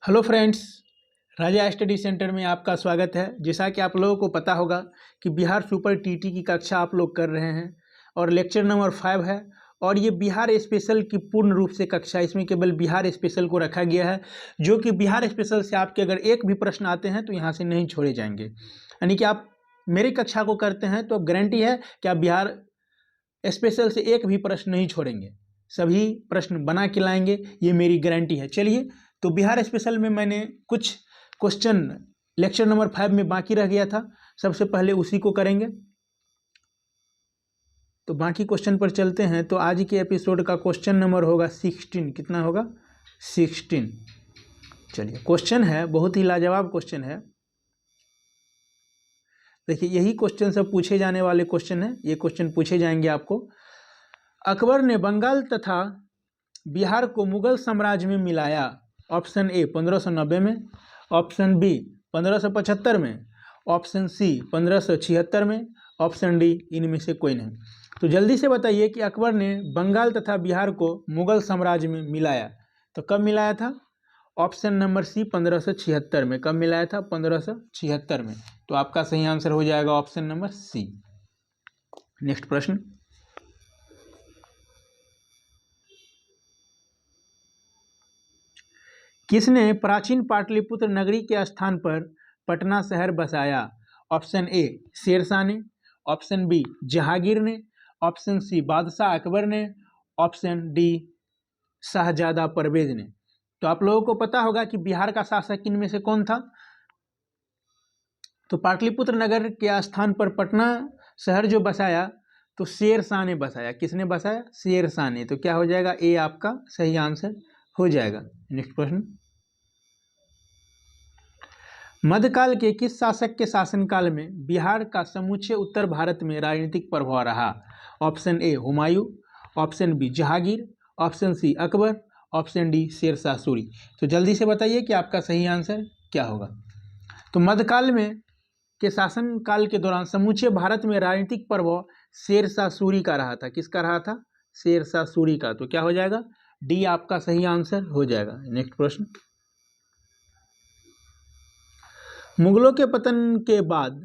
Hello friends, राजा study centre में आपका स्वागत है। जैसा कि आप लोगों को पता होगा कि बिहार सुपर टीटी की कक्षा आप लोग कर रहे हैं और लेक्चर नंबर 5 है और ये बिहार स्पेशल की पूर्ण रूप से कक्षा, इसमें केवल बिहार स्पेशल को रखा गया है, जो कि बिहार स्पेशल से आपके अगर एक भी प्रश्न आते हैं तो यहाँ से नहीं छोड़े जाएंगे। यानी कि आप मेरी कक्षा को करते हैं तो गारंटी है कि आप बिहार स्पेशल से एक भी प्रश्न नहीं छोड़ेंगे, सभी प्रश्न बना के लाएंगे, ये मेरी गारंटी है। चलिए, तो बिहार स्पेशल में मैंने कुछ क्वेश्चन लेक्चर नंबर 5 में बाकी रह गया था, सबसे पहले उसी को करेंगे। तो बाकी क्वेश्चन पर चलते हैं। तो आज के एपिसोड का क्वेश्चन नंबर होगा 16। कितना होगा? 16। चलिए, क्वेश्चन है, बहुत ही लाजवाब क्वेश्चन है। देखिए, यही क्वेश्चन सब पूछे जाने वाले क्वेश्चन है, ये क्वेश्चन पूछे जाएंगे आपको। अकबर ने बंगाल तथा बिहार को मुगल साम्राज्य में मिलाया। ऑप्शन ए 1590 में, ऑप्शन बी 1575 में, ऑप्शन सी 1576 में, ऑप्शन डी इनमें से कोई नहीं। तो जल्दी से बताइए कि अकबर ने बंगाल तथा बिहार को मुगल साम्राज्य में मिलाया तो कब मिलाया था? ऑप्शन नंबर सी 1576 में। कब मिलाया था? 1576 में। तो आपका सही आंसर हो जाएगा ऑप्शन नंबर सी। नेक्स्ट प्रश्न, किसने प्राचीन पाटलिपुत्र नगरी के स्थान पर पटना शहर बसाया? ऑप्शन ए शेरशाह ने, ऑप्शन बी जहांगीर ने, ऑप्शन सी बादशाह अकबर ने, ऑप्शन डी शाहजादा परवेज ने। तो आप लोगों को पता होगा कि बिहार का शासक इनमें से कौन था। तो पाटलिपुत्र नगर के स्थान पर पटना शहर जो बसाया तो शेरशाह ने बसाया। किसने बसाया? शेरशाह ने। तो क्या हो जाएगा? ए आपका सही आंसर हो जाएगा। नेक्स्ट प्रश्न, मध्यकाल के किस शासक के शासनकाल में बिहार का समूचे उत्तर भारत में राजनीतिक प्रभाव रहा? Option A Humayun, option B Jahangir, option C Akbar, option D Sher Shah Suri. तो जल्दी से बताइए कि आपका सही आंसर क्या होगा। तो मध्यकाल में के शासनकाल के दौरान समूचे भारत में राजनीतिक प्रभाव शेरशाह सूरी का रहा था। किसका रहा था? शेरशाह सूरी का। तो क्या हो जाएगा? डी आपका सही आंसर हो जाएगा। नेक्स्ट प्रश्न, मुगलों के पतन के बाद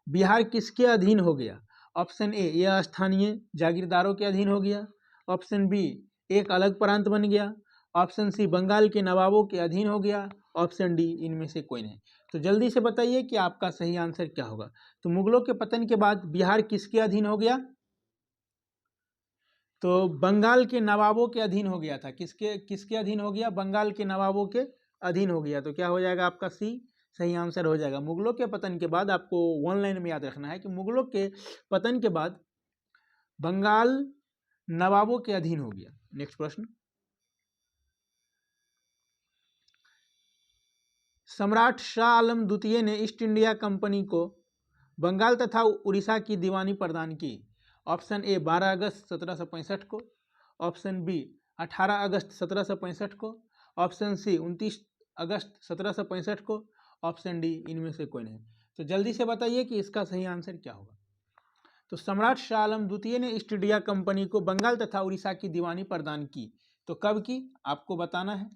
बिहार किसके अधीन हो गया? ऑप्शन ए यह स्थानीय जागीरदारों के अधीन हो गया, ऑप्शन बी एक अलग प्रांत बन गया, ऑप्शन सी बंगाल के नवाबों के अधीन हो गया, ऑप्शन डी इनमें से कोई नहीं। तो जल्दी से बताइए कि आपका सही आंसर क्या होगा। तो मुगलों के पतन के बाद बिहार किसके अधीन हो गया? तो बंगाल के नवाबों के अधीन हो गया था। किसके किसके अधीन हो गया? बंगाल के नवाबों के अधीन हो गया। तो क्या हो जाएगा? आपका सी सही आंसर हो जाएगा। मुगलों के पतन के बाद आपको वन लाइन में याद रखना है कि मुगलों के पतन के बाद बंगाल नवाबों के अधीन हो गया। नेक्स्ट प्रश्न, सम्राट शाह आलम द्वितीय ने ईस्ट इंडिया कंपनी को बंगाल तथा उड़ीसा की दीवानी प्रदान की। ऑप्शन ए 12 अगस्त 1765 को, ऑप्शन बी 18 अगस्त 1765 को, ऑप्शन सी 29 अगस्त 1765 को, ऑप्शन डी इनमें से कोई नहीं। तो जल्दी से बताइए कि इसका सही आंसर क्या होगा। तो सम्राट शाह आलम द्वितीय ने ईस्ट इंडिया कंपनी को बंगाल तथा उड़ीसा की दीवानी प्रदान की। तो कब की? आपको बताना है।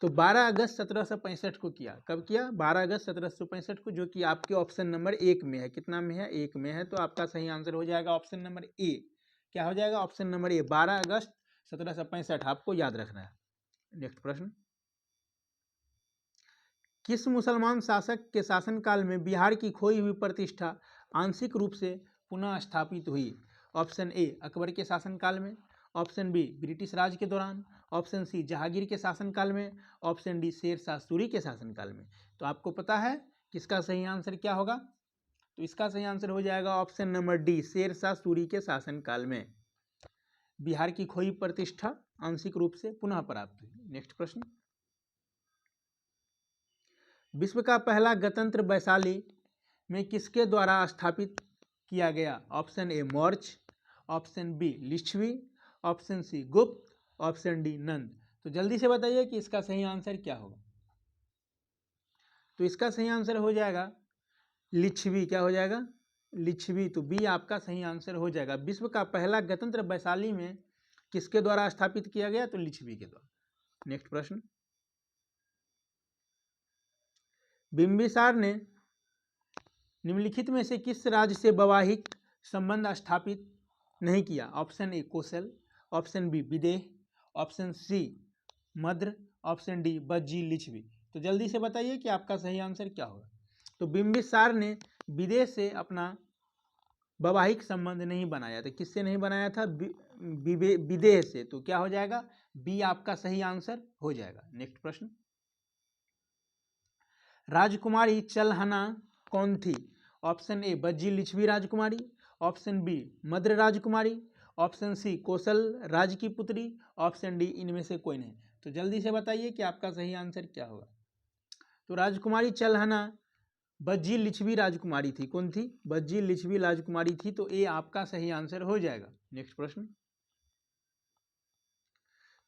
तो 12 अगस्त 1765 को किया। कब किया? 12 अगस्त 1765 को, जो कि आपके ऑप्शन नंबर 1 में है। कितना में है? 1 में है। तो आपका सही आंसर हो जाएगा ऑप्शन नंबर ए। क्या हो जाएगा? ऑप्शन नंबर ए 12 अगस्त 1765 आपको याद रखना है। नेक्स्ट प्रश्न, किस मुसलमान शासक के शासनकाल में बिहार की खोई हुई प्रतिष्ठा आंशिक रूप से पुनः स्थापित हुई? ऑप्शन ए अकबर के शासनकाल में, ऑप्शन बी ब्रिटिश राज के दौरान, ऑप्शन सी जहांगीर के शासनकाल में, ऑप्शन डी शेरशाह सूरी के शासनकाल में। तो आपको पता है किसका सही आंसर क्या होगा। तो इसका सही आंसर हो जाएगा option number D, Sher Shah Suri के शासनकाल में बिहार की खोई प्रतिष्ठा आंशिक रूप से पुनः प्राप्त हुई। नेक्स्ट प्रश्न, विश्व का पहला गणतंत्र वैशाली में किसके द्वारा स्थापित किया गया? Option A Maurya, option B Lichchhavi, option C Gupta, option D नंद। तो जल्दी से बताइए कि इसका सही आंसर क्या होगा। तो इसका सही आंसर हो जाएगा लिच्छवी। क्या हो जाएगा? लिच्छवी। तो बी आपका सही आंसर हो जाएगा। विश्व का पहला गणतंत्र वैशाली में किसके द्वारा स्थापित किया गया? तो लिच्छवी के द्वारा। नेक्स्ट प्रश्न, बिंबिसार ने निम्नलिखित में से किस राज्य से वैवाहिक संबंध स्थापित नहीं किया? Option A Kaushal, option B Videha, option C Madra, option D Vajji Lichchhavi. तो जल्दी से बताइए कि आपका सही आंसर क्या होगा। तो बिंबिसार ने विदेश से अपना वैवाहिक संबंध नहीं बनाया था। किससे नहीं बनाया था? विदेह से। तो क्या हो जाएगा? बी आपका सही आंसर हो जाएगा। नेक्स्ट प्रश्न, राजकुमारी चलहना कौन थी? ऑप्शन ए बज्जी लिच्छवी राजकुमारी, ऑप्शन बी मद्र राजकुमारी, ऑप्शन सी कौशल राज की पुत्री, ऑप्शन डी इनमें से कोई नहीं। तो जल्दी से बताइए कि आपका सही आंसर क्या होगा। तो राजकुमारी चलहना बज्जी लिच्छवी राजकुमारी थी। कौन थी? बज्जी लिच्छवी राजकुमारी थी। तो ये आपका सही आंसर हो जाएगा। नेक्स्ट प्रश्न,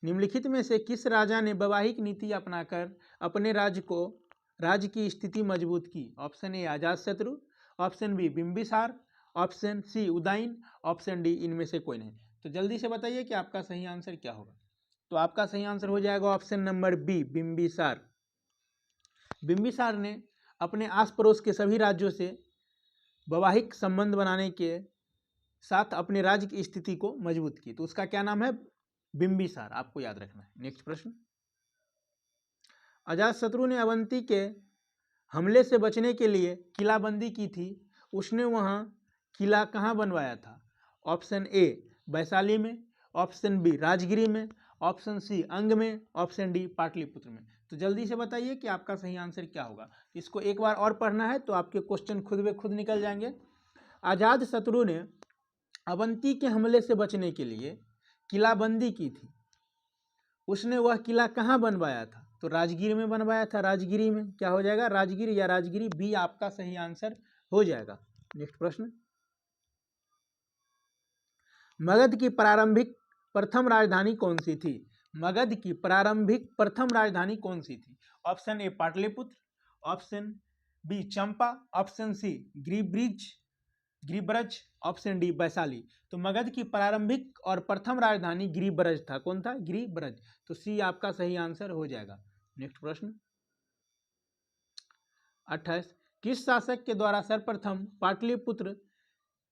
निम्नलिखित में से किस राजा ने वैवाहिक नीति अपनाकर अपने राज्य की स्थिति मजबूत की? Option A Ajatashatru, option B Bimbisara, option C Udayan, option D इनमें से कोई नहीं। तो जल्दी से बताइए कि आपका सही आंसर क्या होगा। तो आपका सही आंसर हो जाएगा option number B Bimbisara. Bimbisara ने अपने आस पड़ोस के सभी राज्यों से वैवाहिक संबंध बनाने के साथ अपने राज्य की स्थिति को मजबूत की। तो उसका क्या नाम है? बिंबिसार। आपको याद रखना है। नेक्स्ट प्रश्न, अजातशत्रु ने अवंती के हमले से बचने के लिए किलाबंदी की थी। उसने वहां किला कहाँ बनवाया था? ऑप्शन ए वैशाली में, ऑप्शन बी राजगिरी में, ऑप्शन सी अंग में, ऑप्शन डी पाटलिपुत्र में। तो जल्दी से बताइए कि आपका सही आंसर क्या होगा। इसको एक बार और पढ़ना है तो आपके क्वेश्चन खुद ब खुद निकल जाएंगे। अजातशत्रु ने अवंती के हमले से बचने के लिए किलाबंदी की थी। उसने वह किला कहाँ बनवाया था? तो राजगिर में बनवाया था। राजगिरी में। क्या हो जाएगा? राजगिर या राजगिरी। बी आपका सही आंसर हो जाएगा। नेक्स्ट प्रश्न, मगध की प्रारंभिक प्रथम राजधानी कौन सी थी? मगध की प्रारंभिक प्रथम राजधानी कौन सी थी? Option A Pataliputra, option B Champa, option C गिरिब्रज, ऑप्शन डी वैशाली। तो मगध की प्रारंभिक और प्रथम राजधानी गिरिब्रज था। कौन था? गिरिब्रज। तो सी आपका सही आंसर हो जाएगा। नेक्स्ट प्रश्न, 28, किस शासक के द्वारा सर्वप्रथम पाटलिपुत्र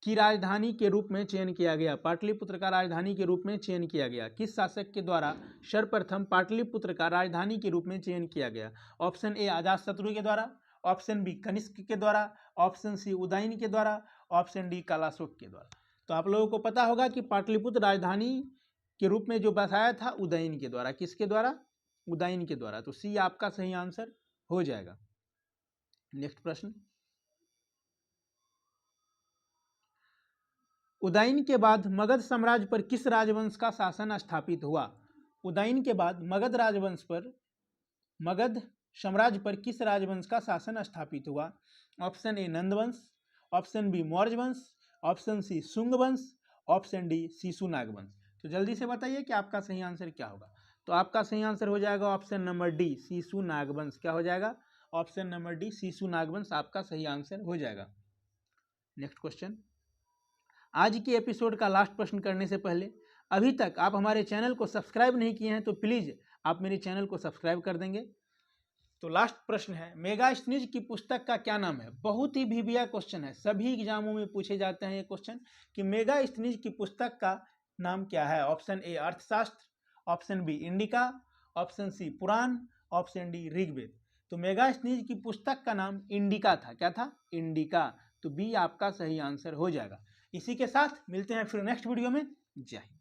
की राजधानी के रूप में चयन किया गया? पाटलिपुत्र का राजधानी के रूप में चयन किया गया। किस शासक के द्वारा सर्वप्रथम पाटलिपुत्र का राजधानी के रूप में चयन किया गया? ऑप्शन ए अजातशत्रु के द्वारा, ऑप्शन बी कनिष्क के द्वारा, ऑप्शन सी उदयन के द्वारा, ऑप्शन डी कालाशोक के द्वारा। तो आप लोगों को पता होगा कि पाटलिपुत्र राजधानी के रूप में जो बसाया था उदयन के द्वारा। किसके द्वारा? उदयन के द्वारा। तो सी आपका सही आंसर हो जाएगा। नेक्स्ट प्रश्न, उदयन के बाद मगध साम्राज्य पर किस राजवंश का शासन स्थापित हुआ? उदयन के बाद मगध साम्राज्य पर किस राजवंश का शासन स्थापित हुआ? Option A Nandvansh, option B Maurya वंश, ऑप्शन सी शुंग वंश, ऑप्शन डी शिशुनाग वंश। तो जल्दी से बताइए कि आपका सही आंसर क्या होगा। तो आपका सही आंसर हो जाएगा ऑप्शन नंबर डी शिशुनाग वंश। क्या हो जाएगा? ऑप्शन नंबर डी शिशुनाग वंश आपका सही आंसर हो जाएगा। नेक्स्ट क्वेश्चन, आज की एपिसोड का लास्ट प्रश्न करने से पहले अभी तक आप हमारे चैनल को सब्सक्राइब नहीं किए हैं तो प्लीज़ आप मेरे चैनल को सब्सक्राइब कर देंगे। तो लास्ट प्रश्न है, मेगास्थनीज की पुस्तक का क्या नाम है? बहुत ही भिबिया क्वेश्चन है, सभी एग्जामों में पूछे जाते हैं ये क्वेश्चन कि मेगास्थनीज की पुस्तक का नाम क्या है। Option A Arthashastra, option B Indica, option C Purana, option D Rigveda. तो मेगास्थनीज की पुस्तक का नाम इंडिका था। क्या था? इंडिका। तो बी आपका सही आंसर हो जाएगा। इसी के साथ मिलते हैं फिर नेक्स्ट वीडियो में। जय हिंद।